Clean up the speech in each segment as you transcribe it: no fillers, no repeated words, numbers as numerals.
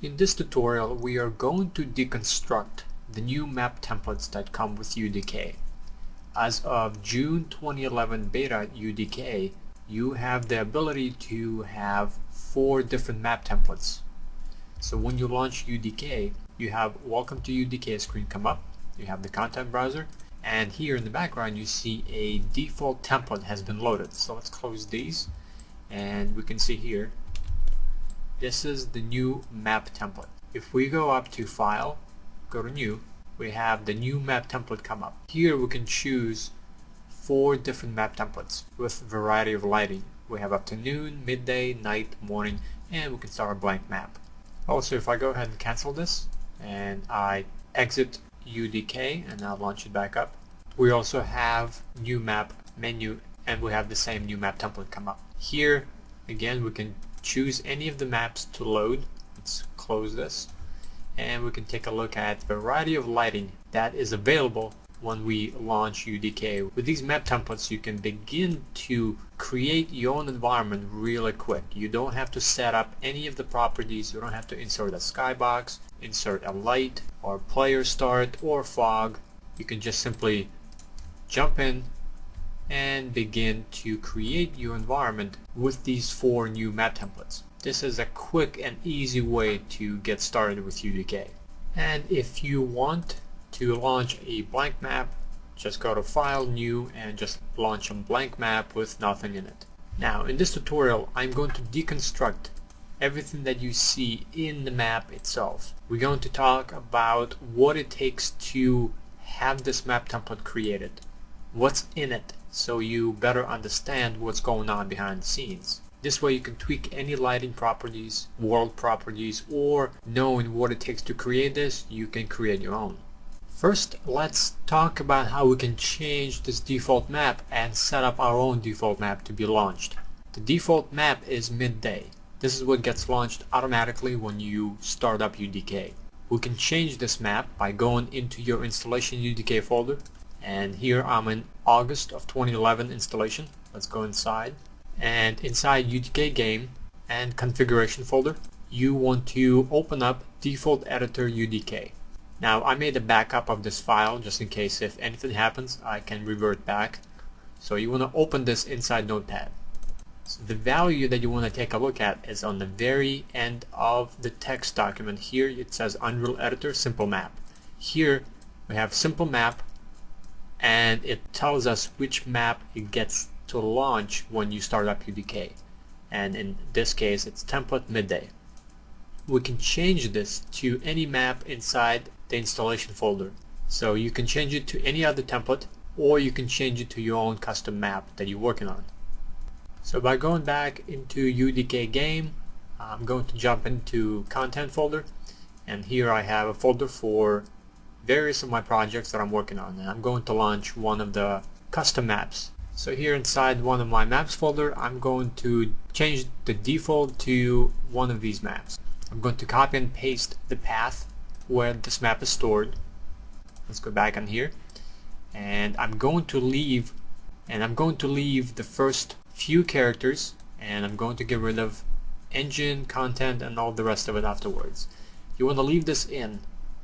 In this tutorial, we are going to deconstruct the new map templates that come with UDK. As of June 2011 beta UDK, you have the ability to have 4 different map templates. So when you launch UDK, you have Welcome to UDK screen come up, you have the content browser, and here in the background you see a default template has been loaded. So let's close these, and we can see here this is the new map template. If we go up to File, go to New, we have the new map template come up. Here we can choose 4 different map templates with variety of lighting. We have afternoon, midday, night, morning, and we can start a blank map. Also, if I go ahead and cancel this and I exit UDK and I'll launch it back up, we also have new map menu and we have the same new map template come up. Here again we can choose any of the maps to load. Let's close this, and we can take a look at the variety of lighting that is available when we launch UDK. With these map templates you can begin to create your own environment really quick. You don't have to set up any of the properties, you don't have to insert a skybox, insert a light or player start or fog. You can just simply jump in and begin to create your environment with these 4 new map templates. This is a quick and easy way to get started with UDK. And if you want to launch a blank map, just go to File, New, and just launch a blank map with nothing in it. Now in this tutorial I'm going to deconstruct everything that you see in the map itself. We're going to talk about what it takes to have this map template created, what's in it, so you better understand what's going on behind the scenes. This way you can tweak any lighting properties, world properties, or knowing what it takes to create this, you can create your own. First, let's talk about how we can change this default map and set up our own default map to be launched. The default map is midday. This is what gets launched automatically when you start up UDK. We can change this map by going into your installation UDK folder, and here I'm in August of 2011 installation. Let's go inside, and inside UDK game and configuration folder you want to open up default editor UDK. Now I made a backup of this file just in case if anything happens I can revert back. So you want to open this inside Notepad. So the value that you want to take a look at is on the very end of the text document. Here it says Unreal Editor Simple Map. Here we have Simple Map, and it tells us which map it gets to launch when you start up UDK, and in this case it's template midday. We can change this to any map inside the installation folder, so you can change it to any other template or you can change it to your own custom map that you're working on. So by going back into UDK game, I'm going to jump into content folder, and here I have a folder for various of my projects that I'm working on, and I'm going to launch one of the custom maps. So here inside one of my maps folder I'm going to change the default to one of these maps. I'm going to copy and paste the path where this map is stored. Let's go back on here, and I'm going to leave the first few characters, and I'm going to get rid of engine, content, and all the rest of it afterwards. You want to leave this in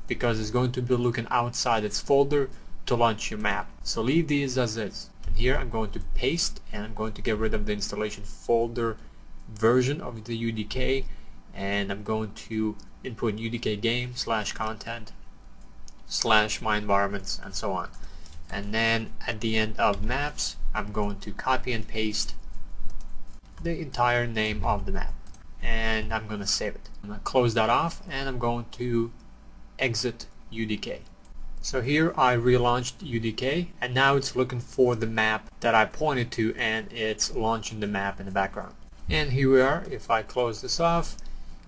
because it's going to be looking outside its folder to launch your map. So leave these as is. And here I'm going to paste, and I'm going to get rid of the installation folder version of the UDK, and I'm going to input UDK game / content / my environments and so on. And then at the end of maps I'm going to copy and paste the entire name of the map, and I'm going to save it. I'm going to close that off, and I'm going to exit UDK. So here I relaunched UDK, and now it's looking for the map that I pointed to, and it's launching the map in the background. And here we are. If I close this off,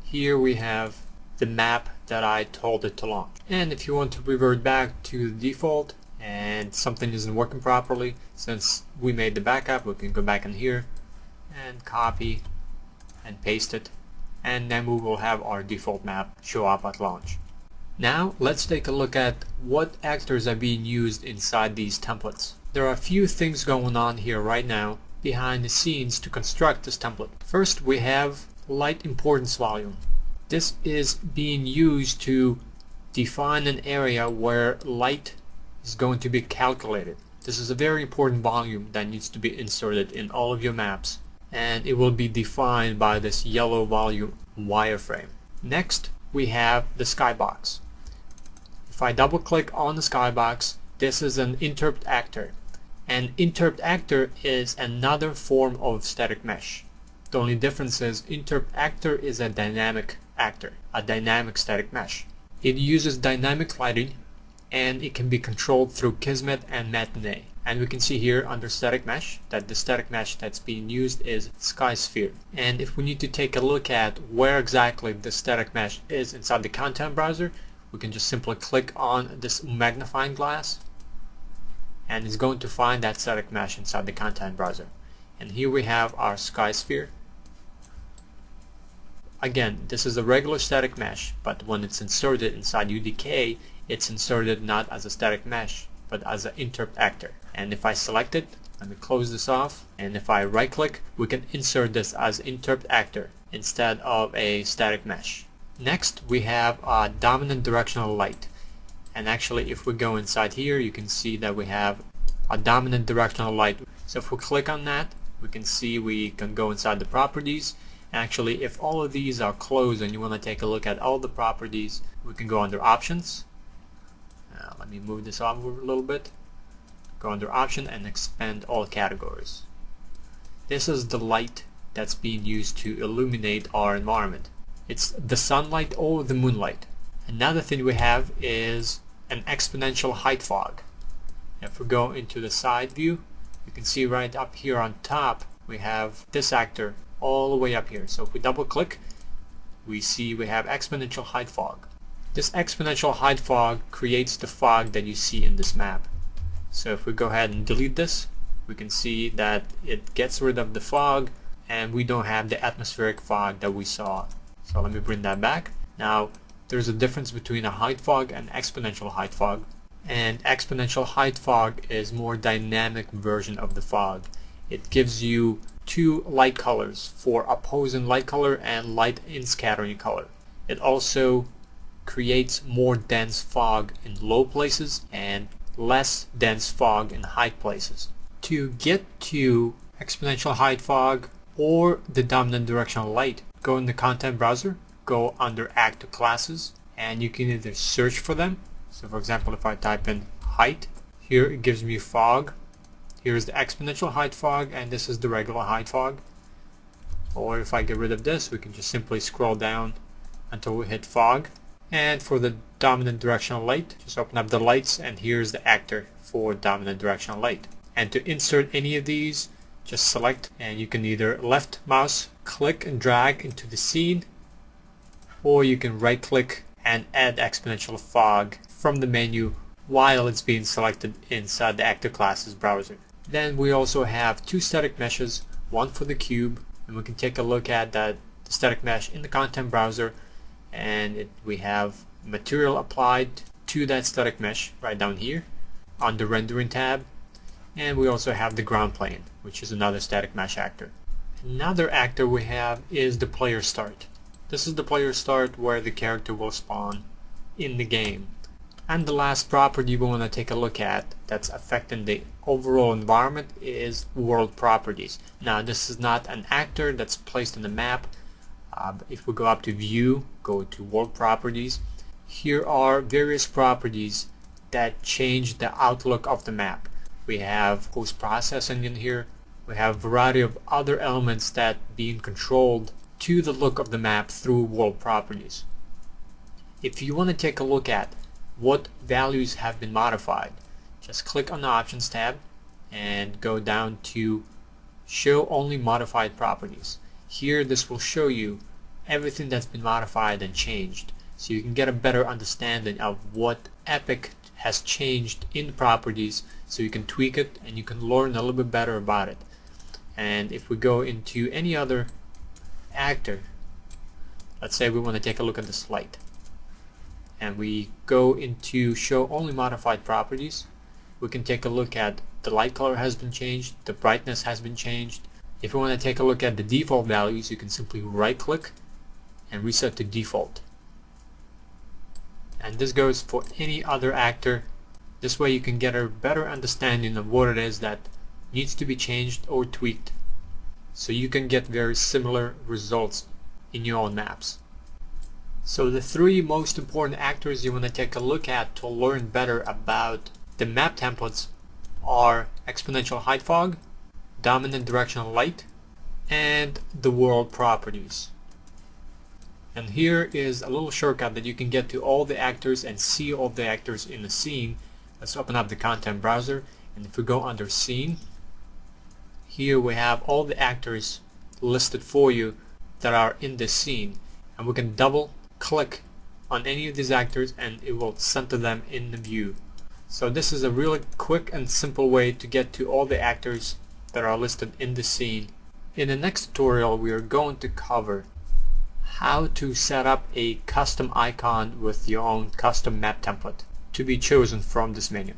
here we have the map that I told it to launch. And if you want to revert back to the default and something isn't working properly, since we made the backup, we can go back in here and copy and paste it, and then we will have our default map show up at launch. Now let's take a look at what actors are being used inside these templates. There are a few things going on here right now behind the scenes to construct this template. First, we have light importance volume. This is being used to define an area where light is going to be calculated. This is a very important volume that needs to be inserted in all of your maps, and it will be defined by this yellow volume wireframe. Next, we have the skybox. If I double click on the skybox, this is an interrupt actor. An interrupt actor is another form of static mesh. The only difference is interrupt actor is a dynamic actor, a dynamic static mesh. It uses dynamic lighting and it can be controlled through Kismet and Midday. And we can see here under static mesh that the static mesh that's being used is sky sphere. And if we need to take a look at where exactly the static mesh is inside the content browser, we can just simply click on this magnifying glass and it's going to find that static mesh inside the content browser. And here we have our sky sphere. Again, this is a regular static mesh, but when it's inserted inside UDK, it's inserted not as a static mesh, but as an interrupt actor. And if I select it, let me close this off, and if I right click, we can insert this as interrupt actor instead of a static mesh. Next, we have a dominant directional light. And actually, if we go inside here, you can see that we have a dominant directional light. So if we click on that, we can see we can go inside the properties. Actually, if all of these are closed and you want to take a look at all the properties, we can go under options. Let me move this over a little bit. Go under option and expand all categories. This is the light that's being used to illuminate our environment. It's the sunlight or the moonlight. Another thing we have is an exponential height fog. If we go into the side view, you can see right up here on top we have this actor all the way up here. So if we double click, we see we have exponential height fog. This exponential height fog creates the fog that you see in this map. So if we go ahead and delete this, we can see that it gets rid of the fog and we don't have the atmospheric fog that we saw. So let me bring that back. Now there's a difference between a height fog and exponential height fog. And exponential height fog is more dynamic version of the fog. It gives you two light colors for opposing light color and light in scattering color. It also creates more dense fog in low places and less dense fog in high places. To get to exponential height fog or the dominant directional light, go in the content browser, go under active classes, and you can either search for them. So for example, if I type in height, here it gives me fog. Here's the exponential height fog and this is the regular height fog. Or if I get rid of this, we can just simply scroll down until we hit fog. And for the dominant directional light, just open up the lights and here's the actor for dominant directional light. And to insert any of these, just select and you can either left mouse click and drag into the scene, or you can right click and add exponential fog from the menu while it's being selected inside the active classes browser. Then we also have two static meshes, one for the cube, and we can take a look at that the static mesh in the content browser, and we have material applied to that static mesh right down here on the rendering tab. And we also have the ground plane, which is another static mesh actor. Another actor we have is the player start. This is the player start where the character will spawn in the game. And the last property we want to take a look at that's affecting the overall environment is world properties. Now this is not an actor that's placed on the map. If we go up to view, go to world properties, here are various properties that change the outlook of the map. We have post processing in here. We have a variety of other elements that being controlled to the look of the map through world properties. If you want to take a look at what values have been modified, just click on the options tab and go down to show only modified properties. Here this will show you everything that's been modified and changed, so you can get a better understanding of what Epic has changed in the properties, so you can tweak it and you can learn a little bit better about it. And if we go into any other actor, let's say we want to take a look at this light, and we go into show only modified properties, we can take a look at the light color has been changed, the brightness has been changed. If we want to take a look at the default values, you can simply right click and reset to default. And this goes for any other actor. This way you can get a better understanding of what it is that needs to be changed or tweaked, so you can get very similar results in your own maps. So the three most important actors you want to take a look at to learn better about the map templates are exponential height fog, dominant directional light, and the world properties. And here is a little shortcut that you can get to all the actors and see all the actors in the scene. Let's open up the content browser, and if we go under scene, here we have all the actors listed for you that are in this scene, and we can double click on any of these actors and it will center them in the view. So this is a really quick and simple way to get to all the actors that are listed in the scene. In the next tutorial we are going to cover how to set up a custom icon with your own custom map template to be chosen from this menu.